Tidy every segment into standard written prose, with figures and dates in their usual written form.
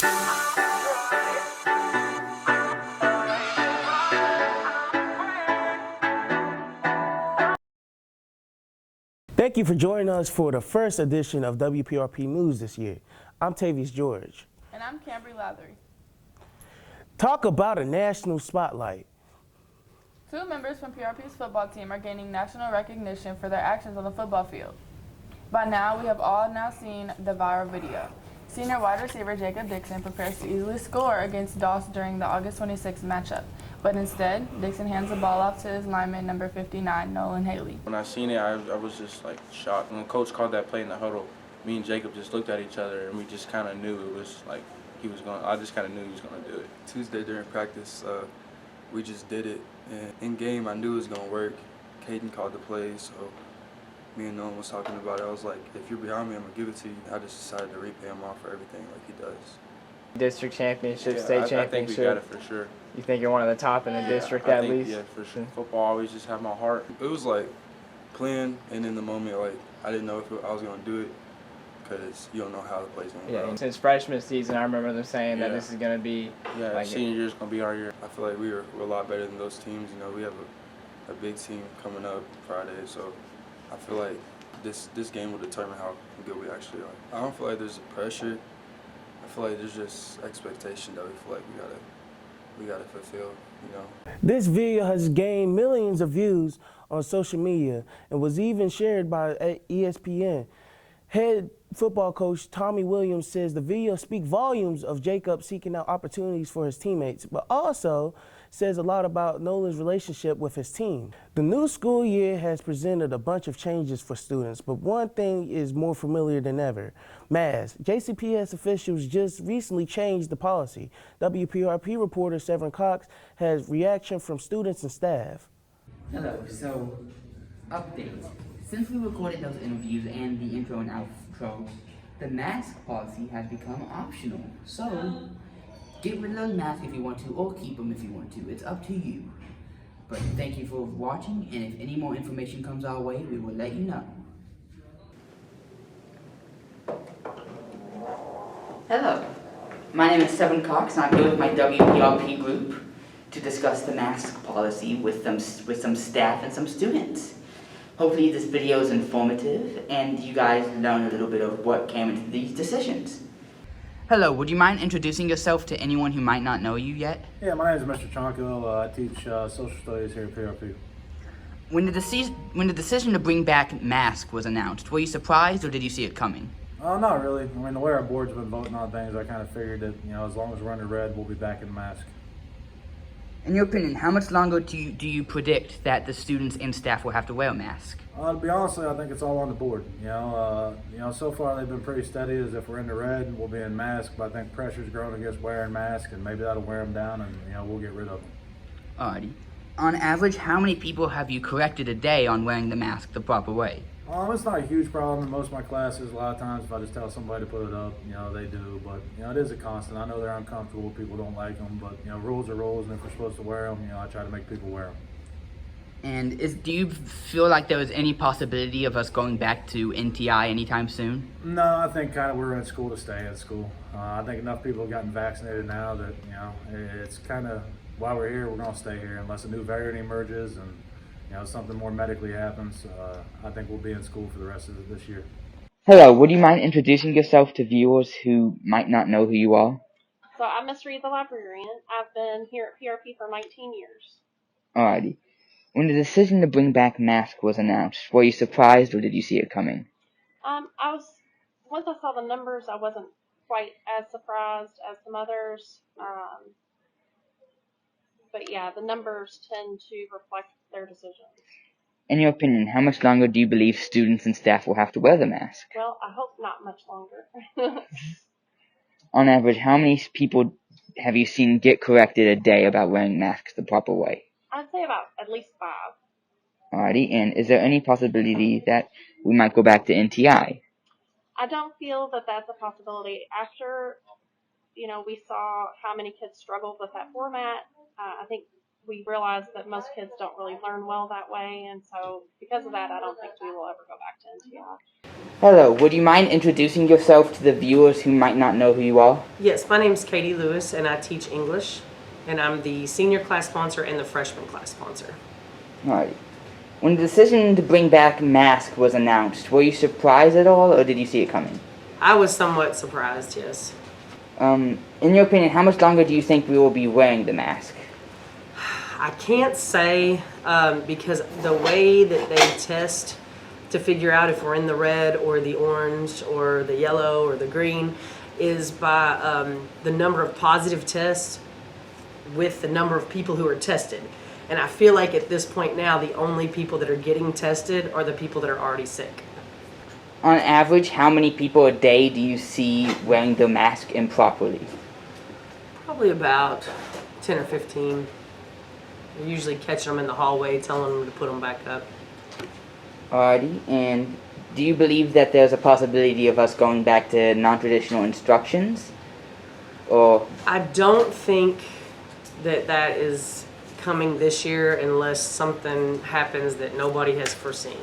Thank you for joining us for the first edition of WPRP News this year. I'm Tavius George. And I'm Cambry Lathery. Talk about a national spotlight. 2 members from PRP's football team are gaining national recognition for their actions on the football field. By now, we have all now seen the viral video. Senior wide receiver Jacob Dixon prepares to easily score against Doss during the August 26th matchup. But instead, Dixon hands the ball off to his lineman number 59, Nolan Haley. When I seen it, I was just like shocked. When Coach called that play in the huddle, me and Jacob just looked at each other and we just kind of knew it was like he was going. I just kind of knew he was going to do it. Tuesday during practice, we just did it. And in game, I knew it was going to work. Caden called the play, so me and Nolan was talking about it. I was like, if you're behind me, I'm going to give it to you. I just decided to repay him off for everything like he does. District championship, Yeah, state I championship. think we got it for sure. You think you're one of the top in the district I at think, least? Yeah, for sure. Football always just had my heart. It was like playing, and in the moment, like I didn't know if I was going to do it because you don't know how the play's going to go. Yeah, since freshman season, I remember them saying that this is going to be. Yeah, like senior year is going to be our year. I feel like we're a lot better than those teams. You know, we have a big team coming up Friday, so I feel like this game will determine how good we actually are. I don't feel like there's pressure. I feel like there's just expectation that we feel like we gotta fulfill, you know. This video has gained millions of views on social media and was even shared by ESPN. Head football coach Tommy Williams says the video speaks volumes of Jacob seeking out opportunities for his teammates, but also says a lot about Nolan's relationship with his team. The new school year has presented a bunch of changes for students, but one thing is more familiar than ever: masks. JCPS officials just recently changed the policy. WPRP reporter Severin Cox has reaction from students and staff. Hello, so update. Since we recorded those interviews and the intro and outro, the mask policy has become optional. So get rid of those masks if you want to, or keep them if you want to. It's up to you. But thank you for watching, and if any more information comes our way, we will let you know. Hello, my name is Severin Cox, and I'm here with my WPRP group to discuss the mask policy with some staff and some students. Hopefully this video is informative, and you guys learn a little bit of what came into these decisions. Hello, would you mind introducing yourself to anyone who might not know you yet? Yeah, my name is Mr. Chonko. I teach social studies here at PRP. When the decision to bring back masks was announced, were you surprised or did you see it coming? Not really. I mean, the way our board's been voting on things, I kind of figured that, you know, as long as we're under red, we'll be back in mask. In your opinion, how much longer do you predict that the students and staff will have to wear a mask? To be honest, I think it's all on the board. You know, so far they've been pretty steady. As if we're in the red, we'll be in mask. But I think pressure's growing against wearing masks, and maybe that'll wear them down, and you know, we'll get rid of them. Alrighty. On average, how many people have you corrected a day on wearing the mask the proper way? It's not a huge problem in most of my classes. A lot of times, if I just tell somebody to put it up, you know, they do. But you know, it is a constant. I know they're uncomfortable. People don't like them, but you know, rules are rules, and if we're supposed to wear them, you know, I try to make people wear them. And do you feel like there was any possibility of us going back to NTI anytime soon? No, I think kind of we're in school to stay in school. I think enough people have gotten vaccinated now that, you know, it's kind of, while we're here, we're going to stay here unless a new variant emerges and, you know, something more medically happens. I think we'll be in school for the rest of this year. Hello, would you mind introducing yourself to viewers who might not know who you are? So I'm Miss Reed, the librarian. I've been here at PRP for 19 years. Alrighty. When the decision to bring back masks was announced, were you surprised or did you see it coming? Once I saw the numbers, I wasn't quite as surprised as some others. But yeah, the numbers tend to reflect their decisions. In your opinion, how much longer do you believe students and staff will have to wear the mask? Well, I hope not much longer. On average, how many people have you seen get corrected a day about wearing masks the proper way? I'd say about at least 5. Alrighty, and is there any possibility that we might go back to NTI? I don't feel that that's a possibility. After, we saw how many kids struggled with that format, I think we realized that most kids don't really learn well that way, and so because of that, I don't think we will ever go back to NTI. Hello, would you mind introducing yourself to the viewers who might not know who you are? Yes, my name is Katie Lewis, and I teach English, and I'm the senior class sponsor and the freshman class sponsor. Alright. When the decision to bring back masks was announced, were you surprised at all, or did you see it coming? I was somewhat surprised, yes. In your opinion, how much longer do you think we will be wearing the mask? I can't say because the way that they test to figure out if we're in the red or the orange or the yellow or the green is by the number of positive tests with the number of people who are tested. And I feel like at this point now, the only people that are getting tested are the people that are already sick. On average, how many people a day do you see wearing the mask improperly? Probably about 10 or 15. We're usually catching them in the hallway, telling them to put them back up. Alrighty, and do you believe that there's a possibility of us going back to non-traditional instructions? Or I don't think that that is coming this year unless something happens that nobody has foreseen.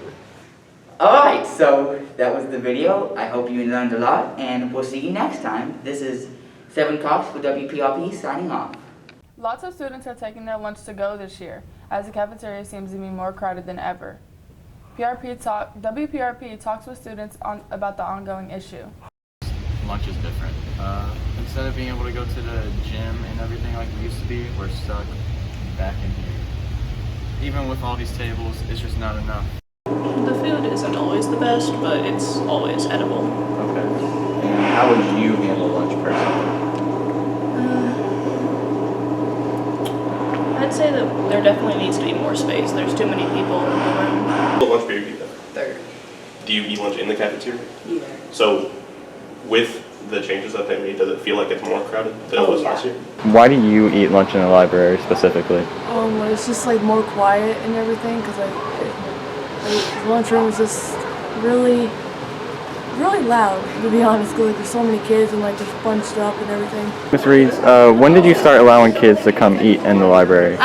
Alright, so that was the video. I hope you learned a lot, and we'll see you next time. This is Seven Cox for WPRP signing off. Lots of students are taking their lunch to go this year, as the cafeteria seems to be more crowded than ever. WPRP talks with students about the ongoing issue. Lunch is different. Instead of being able to go to the gym and everything like we used to be, we're stuck back in here. Even with all these tables, it's just not enough. The food isn't always the best, but it's always edible. Okay. And how would you handle lunch personally? I'd say that there definitely needs to be more space. There's too many people in the room. What lunch period do you have? Third. Do you eat lunch in the cafeteria? Yeah. So, with the changes that they made, does it feel like it's more crowded than it was last year? Why do you eat lunch in the library specifically? It's just like more quiet and everything because the lunchroom is just really loud, to be honest, because there's so many kids and just bunched up and everything. Ms. Reeds, when did you start allowing kids to come eat in the library?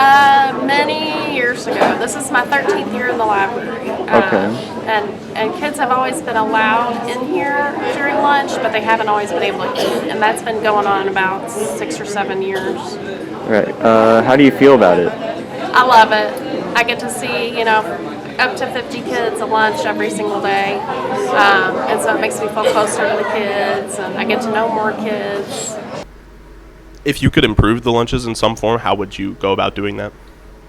Many years ago. This is my 13th year in the library. Okay. And kids have always been allowed in here during lunch, but they haven't always been able to eat. And that's been going on about 6 or 7 years. Right. How do you feel about it? I love it. I get to see, up to 50 kids at lunch every single day. And so it makes me feel closer to the kids, and I get to know more kids. If you could improve the lunches in some form, how would you go about doing that?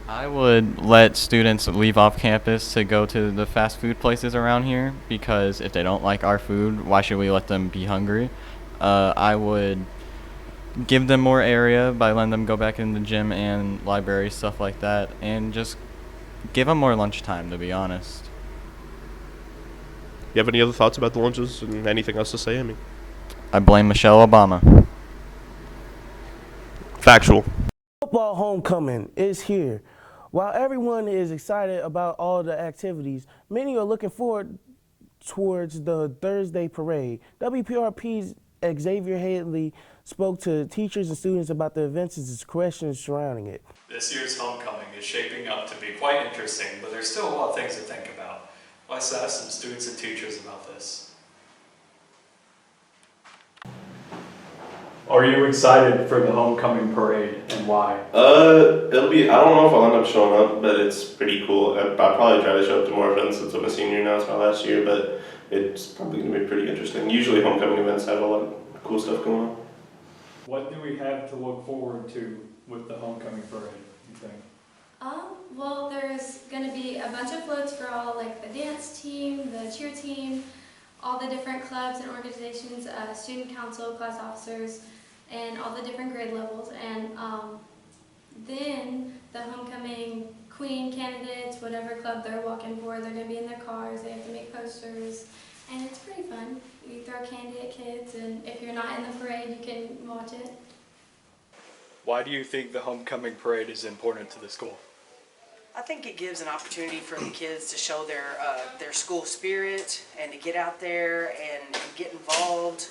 I would let students leave off campus to go to the fast food places around here, because if they don't like our food, why should we let them be hungry? I would give them more area by letting them go back in the gym and library, stuff like that, and just give them more lunchtime, to be honest. You have any other thoughts about the lunches and anything else to say, Amy? I blame Michelle Obama. Factual. Football homecoming is here. While everyone is excited about all the activities, many are looking forward towards the Thursday parade. WPRP's Xavier Hadley spoke to teachers and students about the events and his questions surrounding it. This year's homecoming is shaping up to be quite interesting, but there's still a lot of things to think about. Let's ask some students and teachers about this. Are you excited for the homecoming parade, and why? It'll be, I don't know if I'll end up showing up, but it's pretty cool. I'll probably try to show up to more events since I'm a senior now, it's my last year, but it's probably going to be pretty interesting. Usually homecoming events have a lot of cool stuff going on. What do we have to look forward to with the homecoming parade, you think? Well, there's going to be a bunch of floats for all, like the dance team, the cheer team, all the different clubs and organizations, student council, class officers, and all the different grade levels. And then the homecoming queen candidates, whatever club they're walking for, they're going to be in their cars, they have to make posters, and it's pretty fun. You throw candy at kids, and if you're not in the parade, you can watch it. Why do you think the homecoming parade is important to the school? I think it gives an opportunity for the kids to show their school spirit and to get out there and get involved.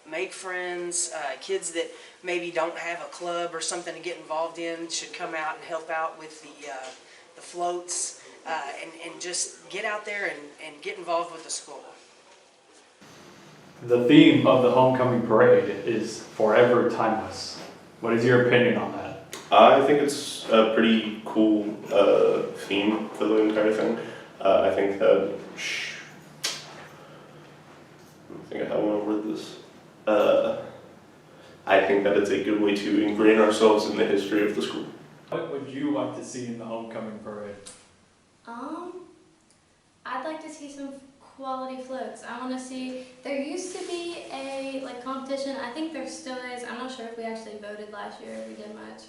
make friends. Kids that maybe don't have a club or something to get involved in should come out and help out with the floats and just get out there and get involved with the school. The theme of the homecoming parade is forever timeless. What is your opinion on that? I think it's a pretty cool theme for the entire thing. I think that. I think I want to word this. I think that it's a good way to ingrain ourselves in the history of the school. What would you like to see in the homecoming parade? I'd like to see some quality floats. I want to see, there used to be a competition, I think there still is, I'm not sure if we actually voted last year, if we did much.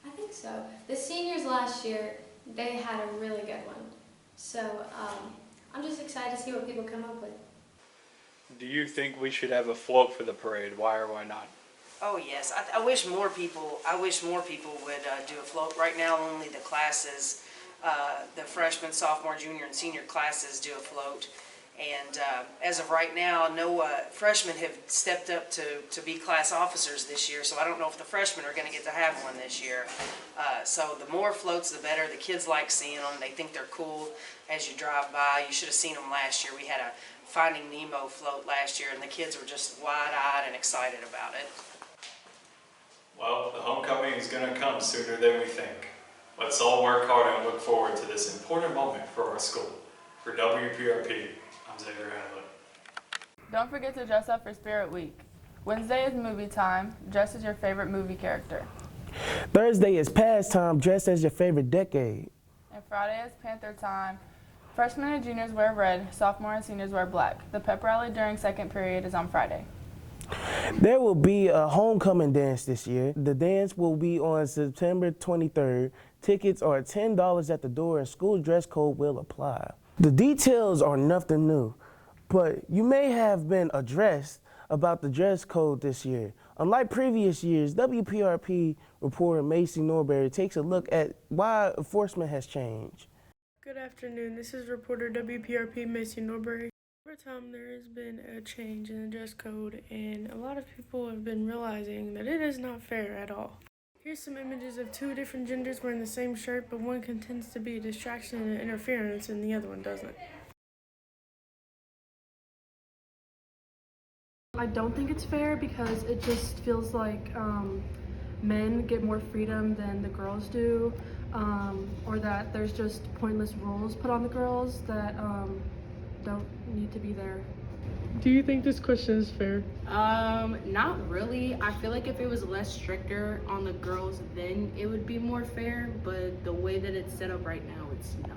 I think so. The seniors last year, they had a really good one. So I'm just excited to see what people come up with. Do you think we should have a float for the parade? Why or why not? Oh yes, I wish more people. Would do a float. Right now, only the classes, the freshman, sophomore, junior, and senior classes do a float. And as of right now, no freshmen have stepped up to be class officers this year. So I don't know if the freshmen are going to get to have one this year. So the more floats, the better. The kids like seeing them. They think they're cool as you drive by. You should have seen them last year. We had a Finding Nemo float last year, and the kids were just wide-eyed and excited about it. Well, the homecoming is going to come sooner than we think. Let's all work hard and look forward to this important moment for our school. For WPRP, I'm Xavier Hanley. Don't forget to dress up for Spirit Week. Wednesday is movie time. Dress as your favorite movie character. Thursday is pastime. Dress as your favorite decade. And Friday is Panther time. Freshmen and juniors wear red. Sophomore and seniors wear black. The pep rally during second period is on Friday. There will be a homecoming dance this year. The dance will be on September 23rd. Tickets are $10 at the door and school dress code will apply. The details are nothing new, but you may have been addressed about the dress code this year. Unlike previous years, WPRP reporter Macy Norberry takes a look at why enforcement has changed. Good afternoon, this is reporter WPRP Macy Norberry. Over time there has been a change in the dress code and a lot of people have been realizing that it is not fair at all. Here's some images of two different genders wearing the same shirt, but one contends to be a distraction and interference and the other one doesn't. I don't think it's fair because it just feels like men get more freedom than the girls do, or that there's just pointless rules put on the girls that don't need to be there. Do you think this question is fair? Not really. I feel like if it was less stricter on the girls, then it would be more fair, but the way that it's set up right now, it's not.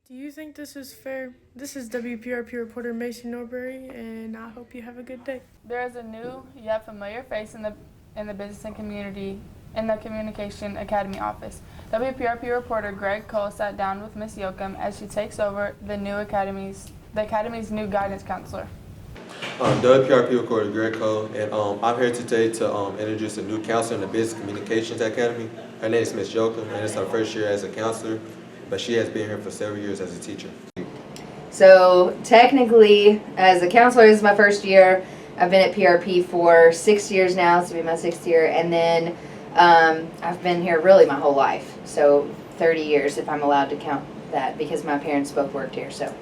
Do you think this is fair? This is WPRP reporter Macy Norberry, and I hope you have a good day. There is a new yet familiar face in the business and community in the Communication Academy office. WPRP reporter Greg Cole sat down with Ms. Yoakum as she takes over the Academy's new guidance counselor. WPRP reporter Greg Cole, and I'm here today to introduce a new counselor in the Business Communications Academy. Her name is Ms. Yoakum, and it's her first year as a counselor, but she has been here for several years as a teacher. So technically, as a counselor, this is my first year. I've been at PRP for 6 years now, this will be my 6th year, and then I've been here really my whole life, so 30 years if I'm allowed to count that, because my parents both worked here. So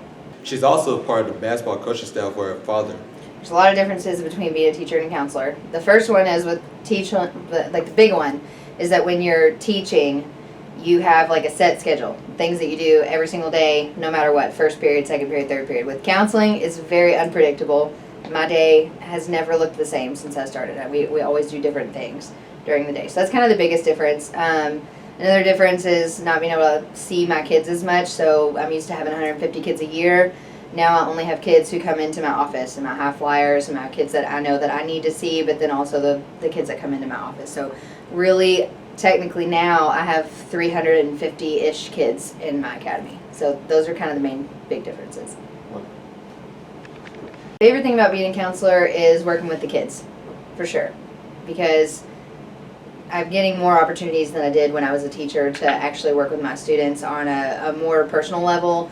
she's also a part of the basketball coaching staff for her father. There's a lot of differences between being a teacher and a counselor. The first one is with the big one is that when you're teaching, you have like a set schedule, things that you do every single day, no matter what, first period, second period, third period. With counseling, it's very unpredictable. My day has never looked the same since I started. We always do different things during the day. So that's kind of the biggest difference. Another difference is not being able to see my kids as much. So I'm used to having 150 kids a year. Now I only have kids who come into my office, and my high flyers, and my kids that I know that I need to see, but then also the kids that come into my office. So really, technically now I have 350-ish kids in my academy. So those are kind of the main big differences. Favorite thing about being a counselor is working with the kids, for sure, because I'm getting more opportunities than I did when I was a teacher to actually work with my students on a more personal level.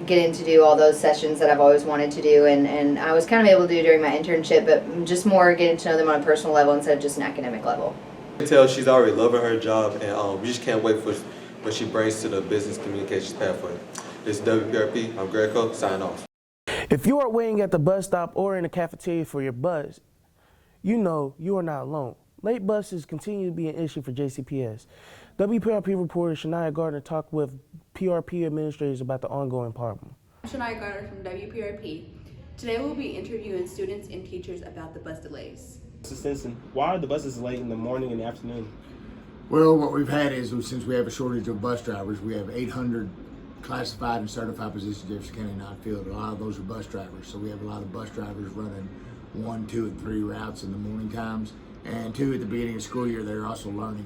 getting to do all those sessions that I've always wanted to do, and I was kind of able to do during my internship, but just more getting to know them on a personal level instead of just an academic level. I can tell she's already loving her job, and we just can't wait for what she brings to the business communications pathway. This is WPRP. I'm Greco. Sign off. If you are waiting at the bus stop or in the cafeteria for your bus, you know you are not alone. Late buses continue to be an issue for JCPS. WPRP reporter Shania Gardner talked with PRP administrators about the ongoing problem. I'm Shania Gardner from WPRP. Today we'll be interviewing students and teachers about the bus delays. Mr. Stinson, why are the buses late in the morning and the afternoon? Well, what we've had is, since we have a shortage of bus drivers, we have 800 classified and certified positions in Jefferson County not filled. A lot of those are bus drivers, so we have a lot of bus drivers running 1, 2, and 3 routes in the morning times. And 2, at the beginning of the school year, they're also learning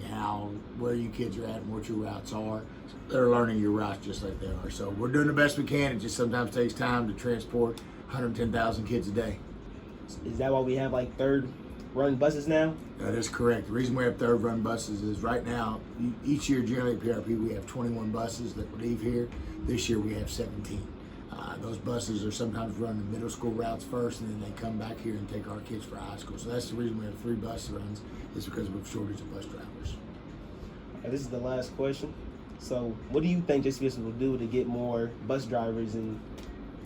where you kids are at and what your routes are. So they're learning your routes just like they are. So we're doing the best we can. It just sometimes takes time to transport 110,000 kids a day. Is that why we have like third run buses now? That is correct. The reason we have third run buses is right now, each year generally at PRP we have 21 buses that leave here. This year we have 17. Those buses are sometimes running middle school routes first, and then they come back here and take our kids for high school. So that's the reason we have 3 bus runs, is because we have a shortage of bus drivers. This is the last question. So what do you think JCPS will do to get more bus drivers and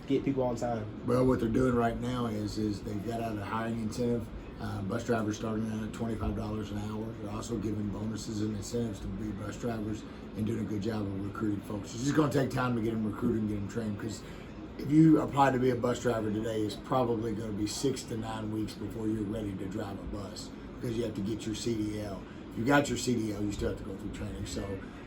get people on time? Well, what they're doing right now is they've got out a hiring incentive. Bus drivers starting out at $25 an hour. They're also giving bonuses and incentives to be bus drivers and doing a good job of recruiting folks. It's just going to take time to get them recruited and get them trained, because if you apply to be a bus driver today, it's probably going to be 6 to 9 weeks before you're ready to drive a bus, because you have to get your CDL. If you got your CDL, you still have to go through training. So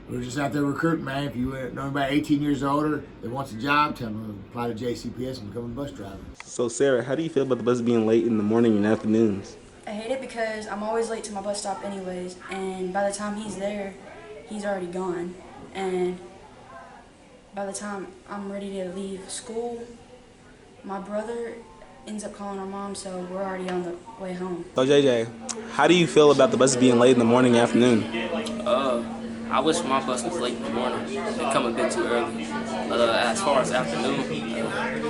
we're just out there recruiting, man. If you know anybody 18 years or older that wants a job, tell them to apply to JCPS and become a bus driver. So Sarah, how do you feel about the bus being late in the morning and afternoons? I hate it because I'm always late to my bus stop anyways, and by the time he's there, he's already gone. And by the time I'm ready to leave school, my brother ends up calling our mom, so we're already on the way home. So JJ, how do you feel about the buses being late in the morning and afternoon? I wish my bus was late in the morning. They come a bit too early. As far as afternoon,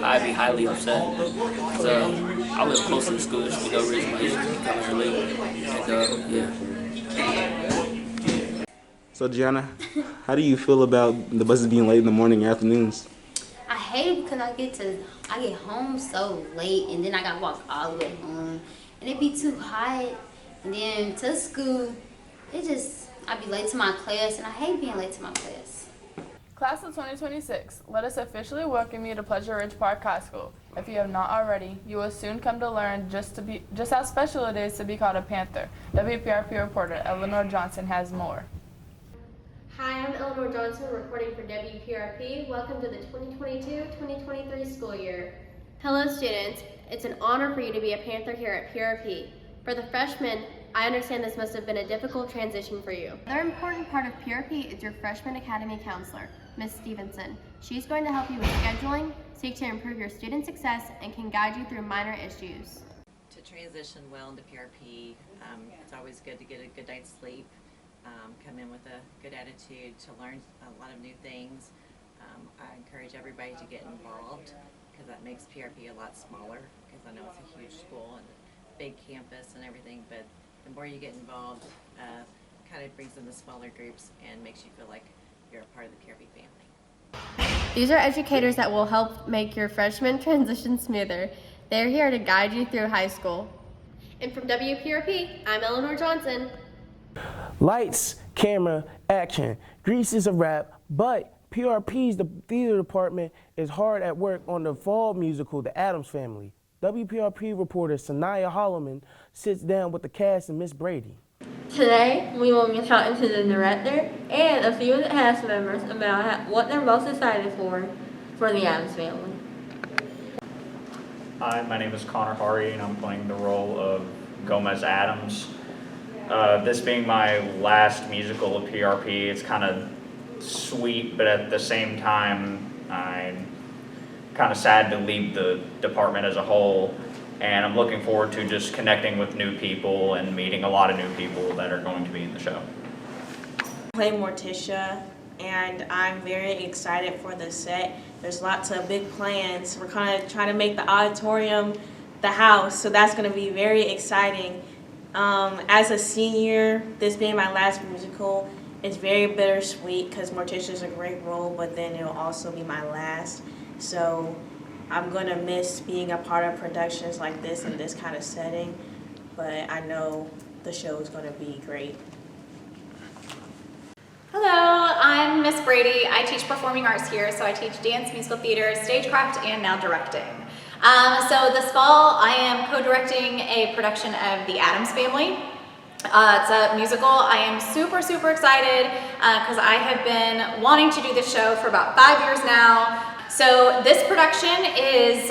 I'd be highly upset. So I live close to the school. There should be no reason why you should be coming here late. And yeah. So Gianna, how do you feel about the buses being late in the morning and afternoons? I hate it because I get home so late, and then I gotta walk all the way home, and it be too hot, and then to school, I'd be late to my class, and I hate being late to my class. Class of 2026, let us officially welcome you to Pleasure Ridge Park High School. If you have not already, you will soon come to learn just how special it is to be called a Panther. WPRP reporter Eleanor Johnson has more. Hi, I'm Eleanor Johnson reporting for WPRP. Welcome to the 2022-2023 school year. Hello students, it's an honor for you to be a Panther here at PRP. For the freshmen, I understand this must have been a difficult transition for you. Another important part of PRP is your Freshman Academy Counselor, Ms. Stevenson. She's going to help you with scheduling, seek to improve your student success, and can guide you through minor issues. To transition well into PRP, it's always good to get a good night's sleep, come in with a good attitude to learn a lot of new things. I encourage everybody to get involved, because that makes PRP a lot smaller, because I know it's a huge school and a big campus and everything, but the more you get involved, kind of brings in the smaller groups and makes you feel like you're a part of the PRP family. These are educators that will help make your freshman transition smoother. They're here to guide you through high school. And from WPRP, I'm Eleanor Johnson. Lights, camera, action. Grease is a wrap, but PRP's the theater department is hard at work on the fall musical, The Addams Family. WPRP reporter Sanaya Holloman sits down with the cast and Miss Brady. Today, we will be talking to the director and a few of the cast members about what they're most excited for The Addams Family. Hi, my name is Connor Hari, and I'm playing the role of Gomez Adams. This being my last musical of PRP, it's kind of sweet, but at the same time, I'm kind of sad to leave the department as a whole, and I'm looking forward to just connecting with new people and meeting a lot of new people that are going to be in the show. I play Morticia, and I'm very excited for the set. There's lots of big plans. We're kind of trying to make the auditorium the house, so that's going to be very exciting. As a senior, this being my last musical, it's very bittersweet because Morticia is a great role, but then it'll also be my last. So I'm going to miss being a part of productions like this in this kind of setting, but I know the show is going to be great. Hello, I'm Miss Brady. I teach performing arts here, so I teach dance, musical theater, stagecraft, and now directing. So this fall, I am co-directing a production of The Addams Family. It's a musical. I am super, super excited because I have been wanting to do this show for about 5 years now. So this production is,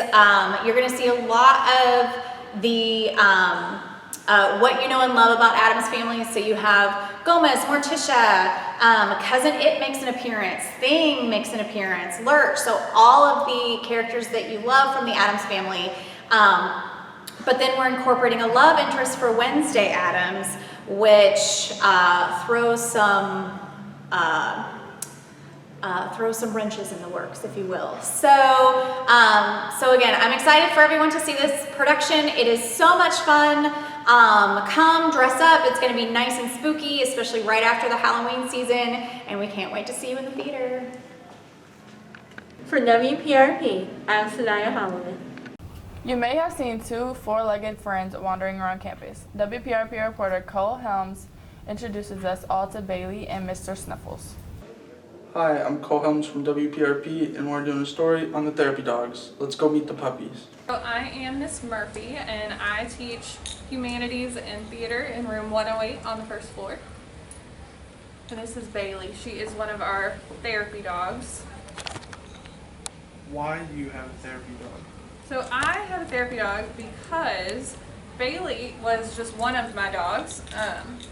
you're going to see a lot of the what you know and love about Addams Family. So you have Gomez, Morticia, Cousin It makes an appearance, Thing makes an appearance, Lurch, so all of the characters that you love from the Addams Family. But then we're incorporating a love interest for Wednesday Addams, which throws some wrenches in the works, if you will. So again, I'm excited for everyone to see this production. It is so much fun. Come dress up. It's going to be nice and spooky, especially right after the Halloween season, and we can't wait to see you in the theater. For WPRP, I'm Sanaya Holloman. You may have seen two four-legged friends wandering around campus. WPRP reporter Cole Helms introduces us all to Bailey and Mr. Snuffles. Hi, I'm Cole Helms from WPRP, and we're doing a story on the therapy dogs. Let's go meet the puppies. So I am Miss Murphy, and I teach humanities and theater in room 108 on the first floor. And this is Bailey. She is one of our therapy dogs. Why do you have a therapy dog? So I have a therapy dog because Bailey was just one of my dogs,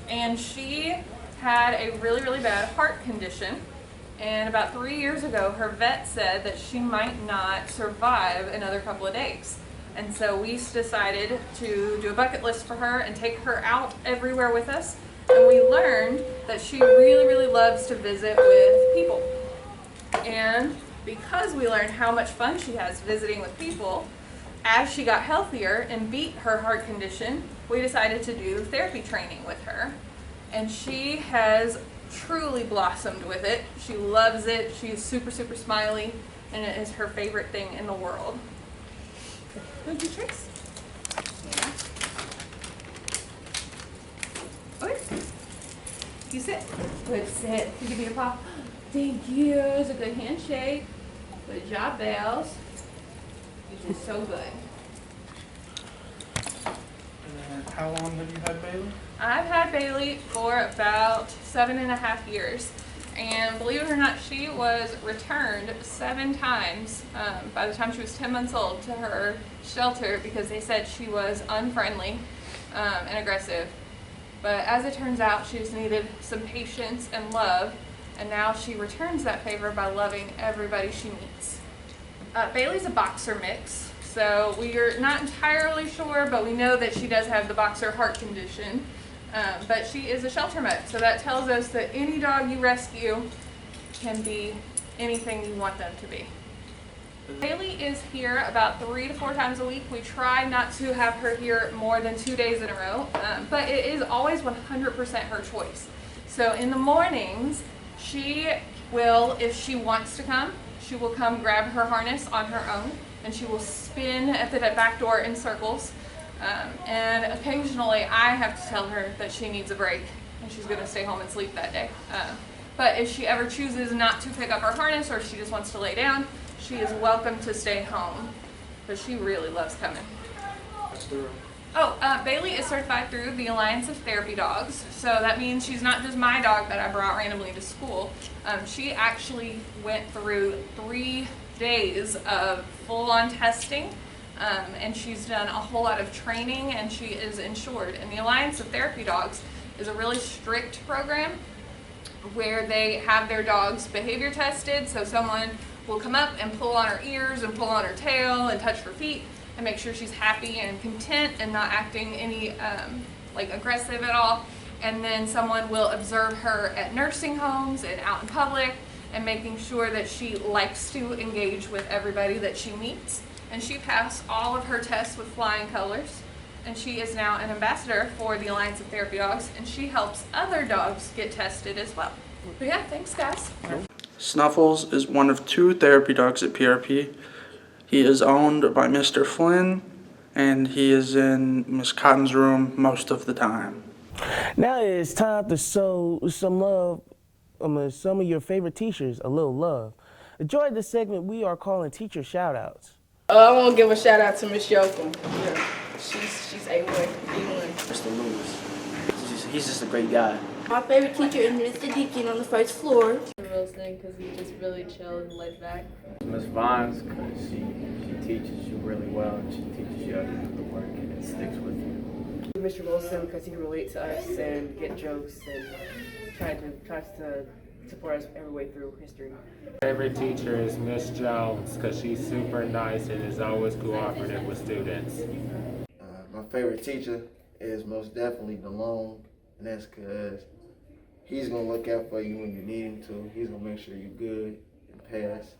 and she had a really, really bad heart condition. And about 3 years ago, her vet said that she might not survive another couple of days. And so we decided to do a bucket list for her and take her out everywhere with us. And we learned that she really, really loves to visit with people. And because we learned how much fun she has visiting with people, as she got healthier and beat her heart condition, we decided to do therapy training with her. And she has truly blossomed with it. She loves it. She's super, super smiley, and it is her favorite thing in the world. Want to do tricks? Yeah. Okay. You sit. Good sit. You give me a paw. Thank you. It's a good handshake. Good job, Bells. You did so good. And how long have you had Bailey? I've had Bailey for about 7.5 years, and believe it or not, she was returned 7 times by the time she was 10 months old to her shelter because they said she was unfriendly and aggressive. But as it turns out, she just needed some patience and love, and now she returns that favor by loving everybody she meets. Bailey's a boxer mix, so we are not entirely sure, but we know that she does have the boxer heart condition. But she is a shelter mutt, so that tells us that any dog you rescue can be anything you want them to be. Bailey is here about 3 to 4 times a week. We try not to have her here more than 2 days in a row, but it is always 100% her choice. So in the mornings, she will, if she wants to come, she will come grab her harness on her own, and she will spin at the back door in circles. And occasionally I have to tell her that she needs a break and she's going to stay home and sleep that day. But if she ever chooses not to pick up her harness or she just wants to lay down, she is welcome to stay home. But she really loves coming. Bailey is certified through the Alliance of Therapy Dogs. So that means she's not just my dog that I brought randomly to school. She actually went through 3 days of full-on testing. And she's done a whole lot of training, and she is insured. And the Alliance of Therapy Dogs is a really strict program where they have their dogs behavior tested. So someone will come up and pull on her ears and pull on her tail and touch her feet and make sure she's happy and content and not acting any aggressive at all. And then someone will observe her at nursing homes and out in public and making sure that she likes to engage with everybody that she meets. And she passed all of her tests with flying colors. And she is now an ambassador for the Alliance of Therapy Dogs, and she helps other dogs get tested as well. But yeah, thanks guys. Snuffles is one of 2 therapy dogs at PRP. He is owned by Mr. Flynn, and he is in Miss Cotton's room most of the time. Now it's time to show some love, some of your favorite teachers a little love. Enjoy this segment we are calling Teacher Shoutouts. I want to give a shout out to Miss Yoakum. Yeah, she's A1, A1. Mr. Lewis. He's just a great guy. My favorite teacher is Mr. Deacon on the first floor. Wilson, because he's just really chill and laid back. Miss Vines, because she teaches you really well and she teaches you how to do the work and it sticks with you. Mr. Wilson, because he can relate to us and get jokes and tries to support us every way through history. Favorite teacher is Miss Jones, because she's super nice and is always cooperative with students. My favorite teacher is most definitely DeLong, and that's because he's going to look out for you when you need him to. He's going to make sure you're good and pass,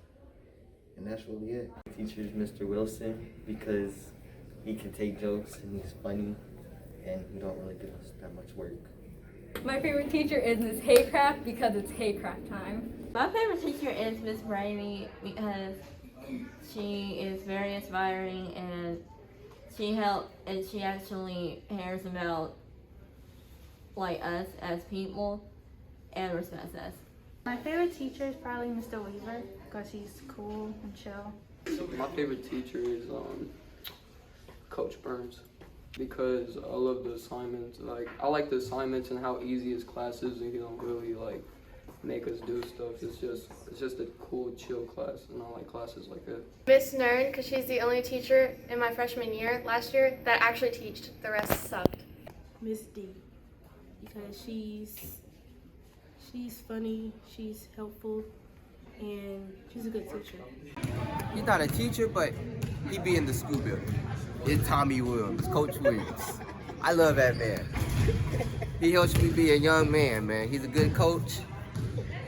and that's really it. Teacher is Mr. Wilson, because he can take jokes and he's funny, and he don't really give us that much work. My favorite teacher is Miss Haycraft, because it's Haycraft time. My favorite teacher is Miss Brady, because she is very inspiring and she actually cares about like us as people and respects us. My favorite teacher is probably Mr. Weaver, because he's cool and chill. My favorite teacher is Coach Burns, because I love the assignments. I like the assignments and how easy his class is, and he don't really make us do stuff. It's just a cool, chill class, and I like classes like that. Miss Nern, because she's the only teacher in my freshman year last year that actually taught. The rest sucked. Miss D, because she's funny, she's helpful, and she's a good teacher. He's not a teacher, but he be in the school building. It's Tommy Williams, Coach Williams. I love that man. He helps me be a young man, man. He's a good coach.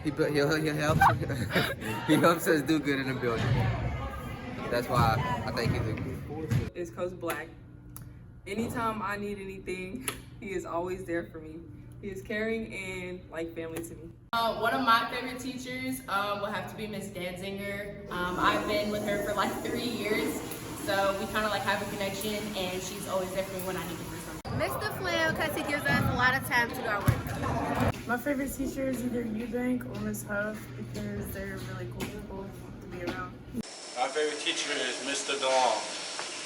He helps us do good in the building. That's why I think he's a good. It's Coach Black. Anytime I need anything, he is always there for me. He is caring and like family to me. One of my favorite teachers will have to be Miss Danzinger. I've been with her for like 3 years, so we kind of have a connection, and she's always there for me when I need to do something. Mr. Flynn, because he gives us a lot of time to do our work. My favorite teacher is either Eubank or Miss Huff, because they're really cool people to be around. My favorite teacher is Mr. DeLong,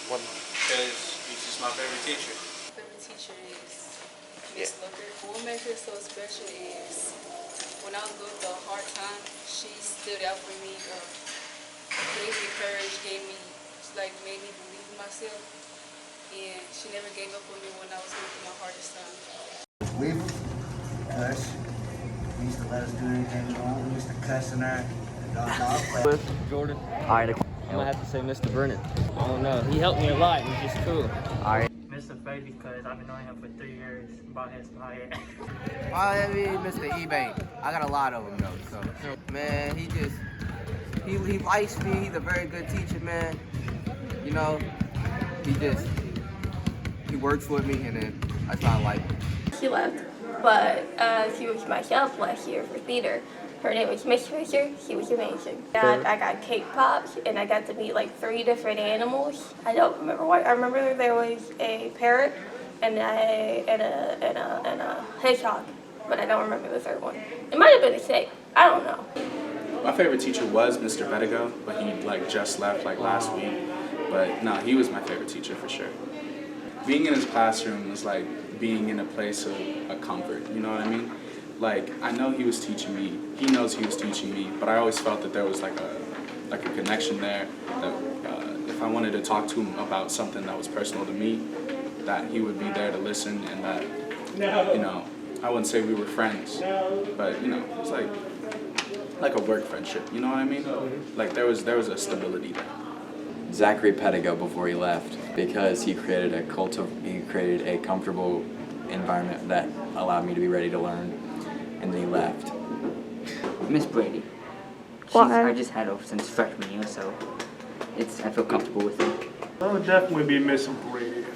because he's just my favorite teacher. My favorite teacher is Miss Looker. What makes her so special is when I was going through a hard time, she stood out for me, gave me courage, made me believe in myself, and she never gave up on me when I was going through my hardest time. Weaver, because he used to let us do anything we want. We used to cuss in there. With Jordan. Alright, I'm gonna have to say Mr. Burnett. I don't know. He helped me a lot. He's just cool. Alright. Mr. Faye, because I've been knowing him for 3 years. About his height. That'd be Mr. Ebank. I got a lot of them though. So man, he likes me. He's a very good teacher, man. You know, he works with me, and then that's why I like him. She left, but she was my help last year for theater. Her name was Miss Fisher. She was amazing. And I got cake pops, and I got to meet 3 different animals. I don't remember what. I remember there was a parrot and a hedgehog, but I don't remember the third one. It might have been a snake. I don't know. My favorite teacher was Mr. Bedigo, but he just left last week. But no, he was my favorite teacher for sure. Being in his classroom was like being in a place of a comfort. You know what I mean? I know he was teaching me. He knows he was teaching me, but I always felt that there was a connection there. That if I wanted to talk to him about something that was personal to me, that he would be there to listen, and that I wouldn't say we were friends, but it was like a work friendship. You know what I mean? There was a stability there. Zachary Pedigo before he left, because he created a comfortable environment that allowed me to be ready to learn. And then he left. Miss Brady, Why? I just had her since freshman year, so I feel comfortable with her. I would definitely be Miss Brady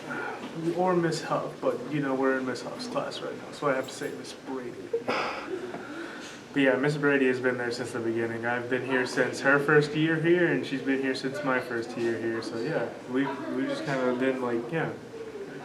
or Miss Huff, but you know we're in Miss Huff's class right now, so I have to say Miss Brady. But yeah, Miss Brady has been there since the beginning. I've been here since her first year here, and she's been here since my first year here. So yeah, we just kind of been like, yeah,